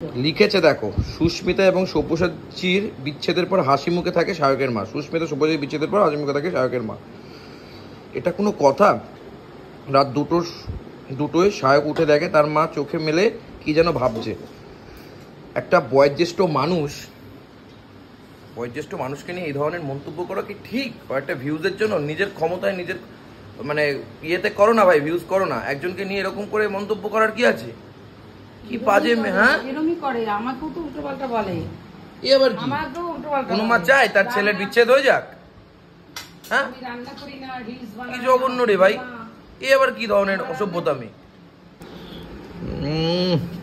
লিখেছে দেখো, সুস্মিতা এবং সব্যসাচীর বিচ্ছেদের পর হাসি মুখে থাকে শায়কের মা। সুস্মিতা সব্যসাচীর বিচ্ছেদের পর হাসি মুখে থাকে শায়কের মা। এটা কোনো কথা? রাত দুটোয় শায়ক উঠে দেখে তার মা চোখে মেলে কি যেন ভাবছে। একটা বয়োজ্যেষ্ঠ মানুষকে নিয়ে এই ধরনের মন্তব্য করা কি ঠিক? কয়েকটা ভিউজের জন্য নিজের ক্ষমতায় নিজের মানে ইয়েতে করো না ভাই, ভিউজ করো না। একজনকে নিয়ে এরকম করে মন্তব্য করার কি আছে? কি বাজে হ্যাঁ, এরকমই করে। আমাকেও তো উল্টোপাল্টা বলে। এ আবার কি? আমাকেও উল্টোপাল্টা কোনো মা চায় তার ছেলের বিচ্ছেদ হয়ে যাক? হ্যাঁ, আমি রান্না করি না, রিলস বানাই কি না। জঘন্য রে ভাই, এ আবার কি ধরনের অসভ্যতামি?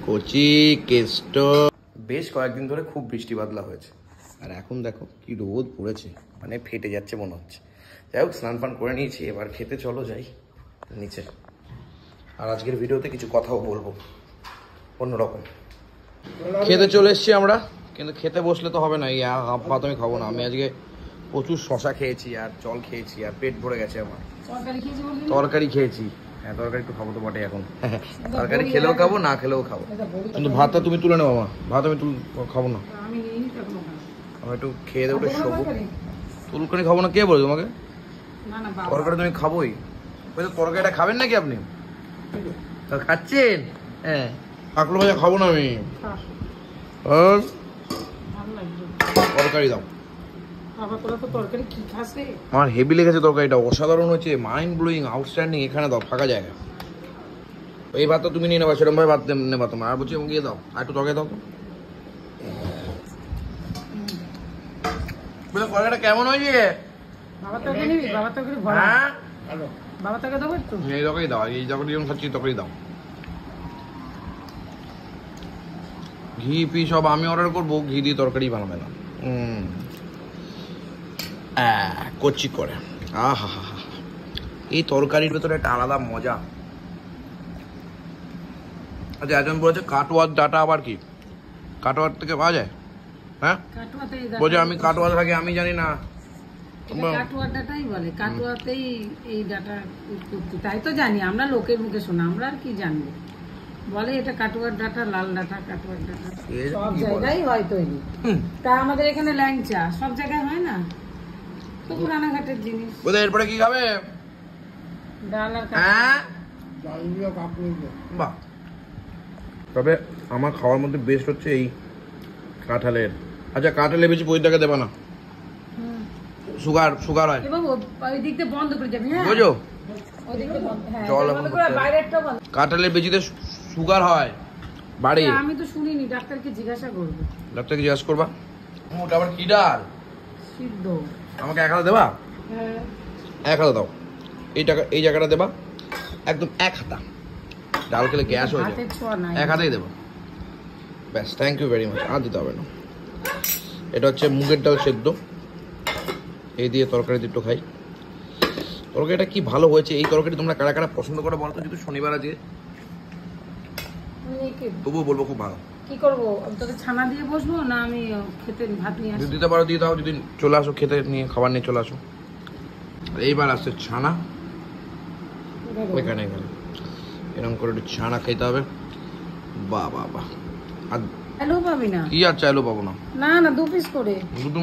কোচি কেষ্ট। বেশ কয়েকদিন ধরে খুব বৃষ্টি বাদলা হয়েছে, আর এখন দেখো কি রোদ পড়েছে, মানে ফেটে যাচ্ছে মনে হচ্ছে। যাই হোক, স্নান ফান করে নিয়েছি, এবার খেতে চলো যাই নিচে। আর আজকের ভিডিওতে কিছু কথাও বলবো অন্যরকম। খেতে চলে এসছি আমরা, কিন্তু খেতে বসলে তো হবে না, এই হাফ ভাত আমি খাবো না। আমি আজকে প্রচুর শশা খেয়েছি আর জল খেয়েছি আর পেট ভরে গেছে আমার। তরকারি খেয়েছি, হ্যাঁ তরকারি একটু খাবো তো বটে এখন। তরকারি খেলেও খাবো, না খেলেও খাবো, কিন্তু ভাতটা তুমি তুলে নেবো মা। ভাত আমি খাবো না, আমি একটু খেয়ে দেবো, একটু শোবো। তুলকানি খাবো না কে বলে তোমাকে? তরকারি তুমি খাবোই। তরকারিটা খাবেন নাকি আপনি? খাচ্ছেন? হ্যাঁ, কাকলো ভাজা খাবো না আমি। তরকারি দাও। আমার হেভি লেগেছে তরকারিটা, অসাধারণ হয়েছে, মাইন্ড ব্লোয়িং, আউটস্ট্যান্ডিং। এখানে দাও ফাঁকা জায়গা, এই ভাতটা তুমি নিয়ে নেবা, সেরকম ভাবে ভাত নেবা তোমার। আর বলছি গিয়ে দাও, আর একটু তরকারি দাও তো। তরকারিটা কেমন হয়েছে? এই তরকারি দাও, এই তরকারি যখন খাচ্ছি তরকারি দাও। ঘি পি সব আমি অর্ডার করবো, ঘি দিয়ে তরকারি বানাবে না। কচি করে আহা হা হা, এই তরকারির ভেতরে একটা আলাদা মজা। আচ্ছা, একজন বলেছে কাটোয়ার ডাটা, আবার কি কাটোয়ার থেকে পাওয়া যায়? হ্যাঁ বলছে আমি কাটোয়া থাকি, আমি জানি না। কাটোয়ার ডাটাই বলে, কাটোয়াতেই এই ডাটা উৎপত্তি, তাই তো জানি আমরা, লোকের মুখে শোনা, আমরা আর কি জানবো। বলে এটা কাটোয়ার ডাটা, লাল ডাটা, কাটোয়ার ডাটা সব জায়গায় হয় তৈরি। তা আমাদের এখানে ল্যাংচা সব জায়গায় হয় না, তো পুরানাঘাটের জিনিস। এরপরে কি খাবে? ডাল আর বাহ, তবে আমার খাওয়ার মধ্যে বেস্ট হচ্ছে এই কাঁঠালের। আচ্ছা, কাঁঠালের বেশি পয়সাকে দেবা না, সুগার হয়। ওই দিক দিয়ে বন্ধ করে যাবি, হ্যাঁ বুঝো? জল বাইরেরটা বন্ধ। কাঁঠালের বেশিতে সুগার হয় বাড়ি। আমি তো শুনিনি, ডাক্তারকে জিজ্ঞাসা করবো। ডাক্তারকে জিজ্ঞাসা করবা। মোটা আবার কি ডাল? সিদ্ধ। আমাকে 1 হাতা দেবা? হ্যাঁ 1 হাতা দাও। এই জায়গাটা দেবা, একদম 1 হাতা। ডাল খেলে গ্যাস হয়ে যায়, 1 হাতাই দেবো ব্যাস। Thank you very much. আর দিতে হবে না। এটা হচ্ছে মুগের ডাল সেদ্ধ, এই দিয়ে তরকারি একটু খাই। তরকারিটা কি ভালো হয়েছে। এই তরকারি তোমরা কারা কারা পছন্দ করে বলো তো? যেহেতু শনিবার আছে, তবুও বলবো খুব ভালো। কি করবো, তোকে ছানা দিয়ে বসবো না আমি খেতে ভাত নিয়ে আসবো? দিতে পারো, দিয়ে দাও। যদি চলে আসো খেতে নিয়ে, খাবার নিয়ে চলে আসো। এইবার আসছে ছানা, এখানে এরকম করে একটু ছানা খেতে হবে। বাহ বাহ বাহ। আর চাইলেও পাবি না? কি আর চাইলেও পাবো না? না না, 2 পিস করে। দুটো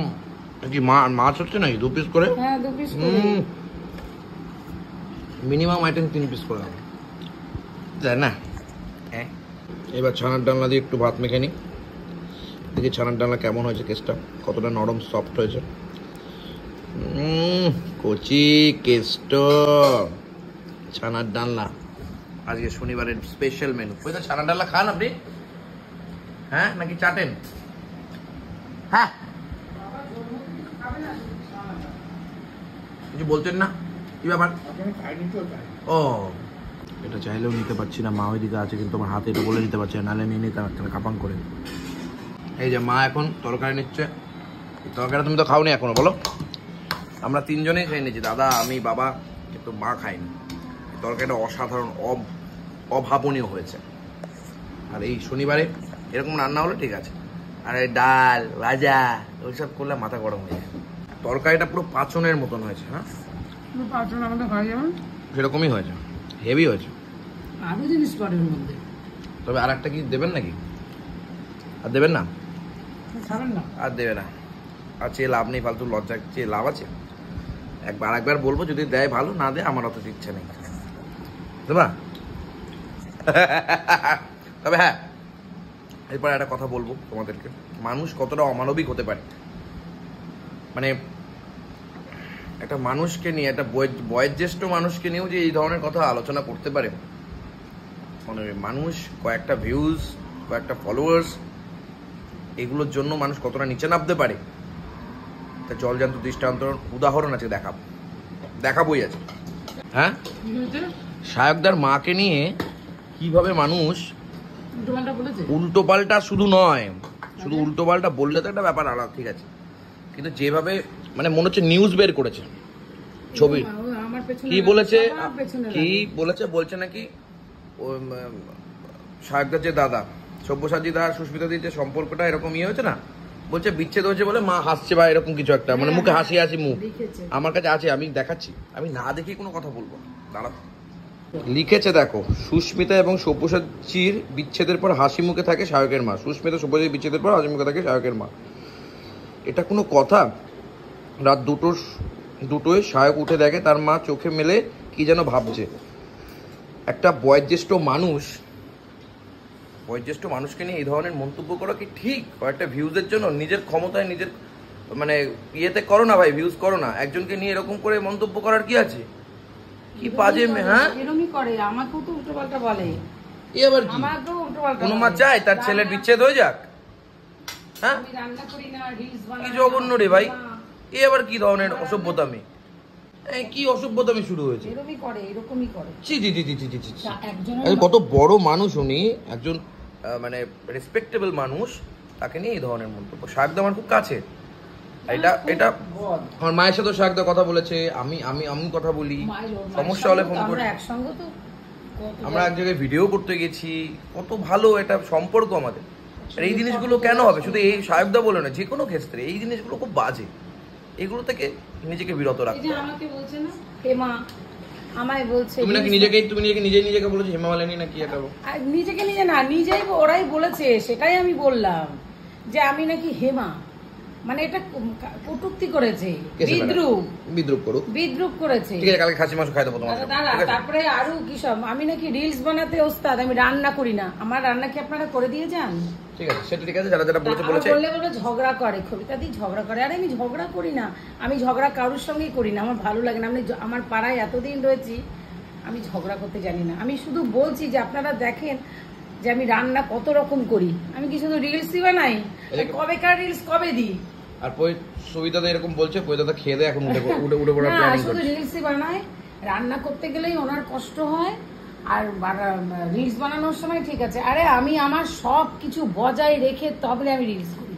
কি মাছ হচ্ছে নাকি? 2 পিস করে? হ্যাঁ 2 পিস করে। মিনিমাম আইটেম 3 পিস করে হবে, তাই না? হ্যাঁ। এবার ছানার ডালনা দিয়ে একটু ভাত মেখে নিই, দেখি ছানার ডালনা কেমন হয়েছে, কেসটা কতটা নরম সফট হয়েছে। কচি কেষ্ট ছানার ডালনা, আজকে শনিবারের স্পেশাল মেনু। ওই তো ছানার ডালনা খান আপনি? হ্যাঁ, নাকি চাটেন? হ্যাঁ, কিছু বলছেন না? কি ব্যাপার? ও, এটা চাইলেও নিতে পারছি না, মা ওইদিকে আছে, কিন্তু আমার হাতে এটা বলে নিতে পারছি না, নাহলে নিয়ে নিতাম কাপাং করে। এই যে মা এখন তরকারি নিচ্ছে। তরকারি তুমি তো খাওনি এখনো, বলো? আমরা 3 জনেই খেয়ে নিয়েছি, দাদা, আমি, বাবা, কিন্তু মা খাইনি। তরকারিটা অসাধারণ, অভাবনীয় হয়েছে। আর এই শনিবারে এরকম রান্না হলে ঠিক আছে, আর এই ডাল ভাজা ওইসব করলে মাথা গরম হয়ে যায়। তরকারিটা পুরো পাচনের মতন হয়েছে। হ্যাঁ, সেরকমই হয়েছে, হেভি হয়েছে। আরো জিনিস পড়ে ওর মধ্যে। তবে আর একটা কি দেবেন নাকি? আর দেবেন না? খাবেন না? আর দেবে না, আর চেয়ে লাভ নেই, ফালতু লজ্জা চেয়ে লাভ আছে? একবার বলবো, যদি দেয় ভালো, না দেয় আমার অত ইচ্ছা নেই, দেবা? তবে হ্যাঁ, এরপর একটা কথা বলবো তোমাদেরকে, মানুষ কতটা অমানবিক হতে পারে। মানে একটা মানুষকে নিয়ে, একটা বয়োজ্যেষ্ঠ মানুষকে নিয়েও যে এই ধরনের কথা আলোচনা করতে পারে, মানে মানুষ কয়েকটা ভিউজ, কয়েকটা ফলোয়ার্স, এগুলোর জন্য মানুষ কতটা নিচে নামতে পারে, তা জলজান্ত দৃষ্টান্ত উদাহরণ আছে, দেখাবই আছে। হ্যাঁ, সায়কদার মাকে নিয়ে কিভাবে মানুষ উল্টো পাল্টা, শুধু নয়, শুধু উল্টো পাল্টা বললে তো একটা ব্যাপার আলাদা, ঠিক আছে, কিন্তু যেভাবে মানে মনে হচ্ছে নিউজ বের করেছে, ছবি কি বলেছে, বলছে নাকি সায়কদার যে দাদা সব্যসাচী দা আর সুস্মিতাদির যে সম্পর্কটা এরকম হয়েছে না, বলছে বিচ্ছেদ হয়েছে বলে মা হাসছে বা এরকম কিছু একটা, মানে মুখে হাসি মুখ। আমার কাছে আছে, আমি দেখাচ্ছি, আমি না দেখি কোনো কথা বলবো না, দাঁড়াও। লিখেছে দেখো, সুস্মিতা এবং সব্যসাচীর বিচ্ছেদের পর হাসি মুখে থাকে সায়কের মা। সুস্মিতা সব্যসাচীর বিচ্ছেদের পর হাসি মুখে থাকে সায়কের মা। এটা কোনো কথা? রাত দুটোয় সায়ক উঠে দেখে তার মা চোখে মেলে কি যেন ভাবছে। একটা বয়োজ্যেষ্ঠ মানুষকে নিয়ে এই ধরনের মন্তব্য করা কি ঠিক? কয়েকটা ভিউজের জন্য নিজের ক্ষমতায়, নিজের মানে ইয়েতে করো না ভাই, ভিউজ করো না, একজনকে নিয়ে এরকম করে মন্তব্য করার কি আছে? কি বাজে, হ্যাঁ এরকমই করে, আমাকেও তো উল্টোপাল্টা বলে। এ আবার কি? আমাকেও উল্টোপাল্টা কোনো মা চায় তার ছেলের বিচ্ছেদ হয়ে যাক? হ্যাঁ, আমি রান্না করি না, রিলস বানাই কি জঘন্য রে ভাই, এ আবার কি ধরনের অসভ্যতামি? কি অসভ্যতামি শুরু হয়েছে? এরকমই করে। কত বড় মানুষ উনি, একজন মানে রেসপেক্টেবল মানুষ, তাকে নিয়ে এই ধরনের মন্তব্য। সায়কদা আমার খুব কাছে, এটা আমার মায়ের সাথে সায়কদা কথা বলেছে, আমি কথা বলি, সমস্যা হলে ফোন করি, আমরা এক জায়গায় ভিডিও করতে গেছি, কত ভালো এটা সম্পর্ক আমাদের। আর এই জিনিসগুলো কেন হবে? শুধু এই সায়কদা বলে না, যে কোনো ক্ষেত্রে এই জিনিসগুলো খুব বাজে, এগুলো থেকে নিজেকে বিরত রাখতে হবে। আমাকে বলছে না হেমা, আমায় বলছে তুমি নাকি নিজেকে বলেছো হেমা মালিনী নাকি এটা? নিজেকে না, নিজেই ওরাই বলেছে, সেটাই আমি বললাম যে আমি নাকি হেমা, মানে এটা কটূক্তি করেছে, বিদ্রুপ করেছে। ঠিক আছে, কালকে খাসি মাংস খাই দেবো তোমাকে। তারপরে আরো কি সব, আমি নাকি রিলস বানাতে ওস্তাদ, আমি রান্না করি না, আমার রান্না কি আপনারা করে দিয়ে যান? ঠিক আছে, সেটা ঠিক আছে, যারা বলেছে বললে ঝগড়া করে, কবিতা দিয়ে ঝগড়া করে। আরে আমি ঝগড়া করি না, আমি ঝগড়া কারোর সঙ্গেই করি না, আমার ভালো লাগে না। আমি আমার পাড়ায় এতদিন রয়েছি, আমি ঝগড়া করতে জানি না। আমি শুধু বলছি যে আপনারা দেখেন যে আমি রান্না কত রকম করি, আমি কি শুধু রিলসই বানাই? কবেকার রিলস কবে দিই? আর সবিতা এরকম বলছে, দাদা খেয়ে দেয় এখন উঠে পড়ার প্ল্যানিং করছে। শুধু রিলসই বানায়, রান্না করতে গেলেই ওনার কষ্ট হয়, আর রিলস বানানোর সময় ঠিক আছে। আরে আমি আমার সব কিছু বজায় রেখে তবে আমি রিলস করি।